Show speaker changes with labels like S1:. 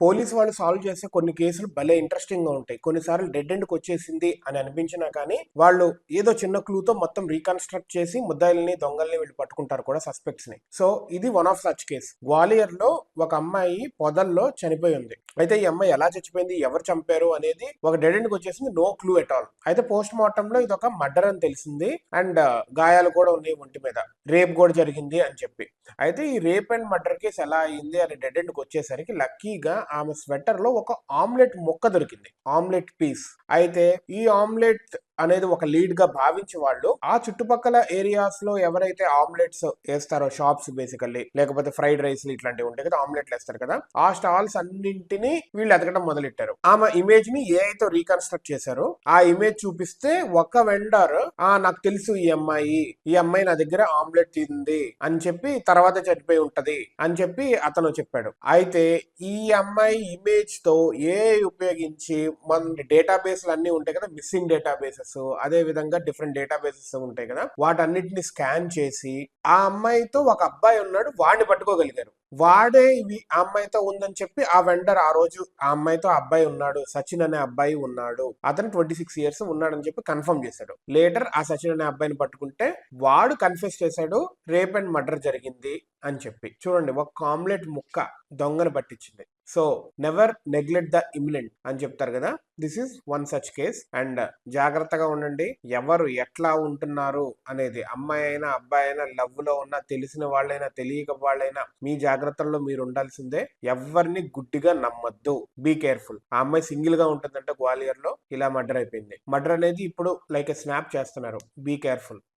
S1: Police వాళ్ళు solve చేసే కొన్ని కేసులు భలే ఇంట్రెస్టింగ్ గా ఉంటాయి. కొన్నిసార్లు డెడ్ ఎండ్కి వచ్చేసింది అని అనిపించినా కానీ వాళ్ళు ఏదో చిన్న క్లూతో మొత్తం రీకన్స్ట్రక్ట్ చేసి ముద్దాయిల్ని దొంగల్ని వీళ్ళు పట్టుకుంటారు కూడా, సస్పెక్ట్స్ ని. సో ఇది one of such case. Gwalior లో ఒక అమ్మాయి పొదల్లో చనిపోయి ఉంది. అయితే ఈ అమ్మాయి ఎలా చచ్చిపోయింది, ఎవరు చంపారు అనేది ఒక డెడ్ ఎండ్కి వచ్చేసింది, నో క్లూ ఎట్ ఆల్. అయితే పోస్ట్ మార్టం లో ఇది ఒక మర్డర్ అని తెలిసింది అండ్ గాయాలు కూడా ఉన్నాయి ఒంటి మీద, రేప్ కూడా జరిగింది అని చెప్పి. అయితే ఈ రేప్ అండ్ మర్డర్ కేసు ఎలా అయింది అని డెడ్ ఎండ్కి వచ్చేసరికి లక్కీగా ఆమె స్వెటర్ లో ఒక ఆమ్లెట్ ముక్క దొరికింది, ఆమ్లెట్ పీస్. అయితే ఈ ఆమ్లెట్ అనేది ఒక లీడ్ గా భావించి వాళ్ళు ఆ చుట్టుపక్కల ఏరియాస్ లో ఎవరైతే ఆమ్లెట్స్ వేస్తారో, షాప్స్ బేసికల్లీ, లేకపోతే ఫ్రైడ్ రైస్ ఇట్లాంటివి ఉంటాయి కదా, ఆమ్లెట్లు వేస్తారు కదా, ఆ స్టాల్స్ అన్నింటినీ వీళ్ళు ఎతకడం మొదలెట్టారు. ఆమె ఇమేజ్ ని ఏఐ తో రీకన్స్ట్రక్ట్ చేశారు. ఆ ఇమేజ్ చూపిస్తే ఒక వెండర్ నాకు తెలుసు ఈ అమ్మాయి నా దగ్గర ఆమ్లెట్ తింది అని చెప్పి, తర్వాత చనిపోయి ఉంటది అని చెప్పి అతను చెప్పాడు. అయితే ఈ అమ్మాయి ఇమేజ్ తో ఏఐ ఉపయోగించి మన డేటాబేస్లు అన్ని ఉంటాయి కదా, మిస్సింగ్ డేటాబేసెస్, అదే విధంగా డిఫరెంట్ డేటాబేసెస్ ఉంటాయి కదా, వాటన్నిటిని స్కాన్ చేసి ఆ అమ్మాయితో ఒక అబ్బాయి ఉన్నాడు, వాడిని పట్టుకోగలిగారు. వాడే ఇవి ఆ అమ్మాయితో ఉందని చెప్పి ఆ వెండర్ ఆ రోజు ఆ అమ్మాయితో అబ్బాయి ఉన్నాడు, సచిన్ అనే అబ్బాయి ఉన్నాడు, అతను 26 years ఉన్నాడని చెప్పి కన్ఫర్మ్ చేశాడు. లేటర్ ఆ సచిన్ అనే అబ్బాయిని పట్టుకుంటే వాడు కన్ఫెస్ చేశాడు రేప్ అండ్ మర్డర్ జరిగింది అని చెప్పి. చూడండి, ఒక ఆమ్లెట్ ముక్క దొంగను పట్టించింది. So never neglect the imminent అని చెప్తారు కదా, this is one such case. And జాగ్రత్తగా ఉండండి, ఎవరు ఎట్లా ఉంటున్నారు అనేది, అమ్మాయి అయినా అబ్బాయి అయినా, లవ్ లో ఉన్న తెలిసిన వాళ్ళైనా తెలియక వాళ్ళైనా, మీ జాగ్రత్తల్లో మీరు ఉండాల్సిందే. ఎవరిని గుడ్డిగా నమ్మద్దు, బీ కేర్ఫుల్. ఆ అమ్మాయి సింగిల్ గా ఉంటుందంటే గ్వాలియర్ లో, ఇలా మర్డర్ అయిపోయింది. మర్డర్ అనేది ఇప్పుడు లైక్ స్నాప్ చేస్తున్నారు, బీ కేర్ఫుల్.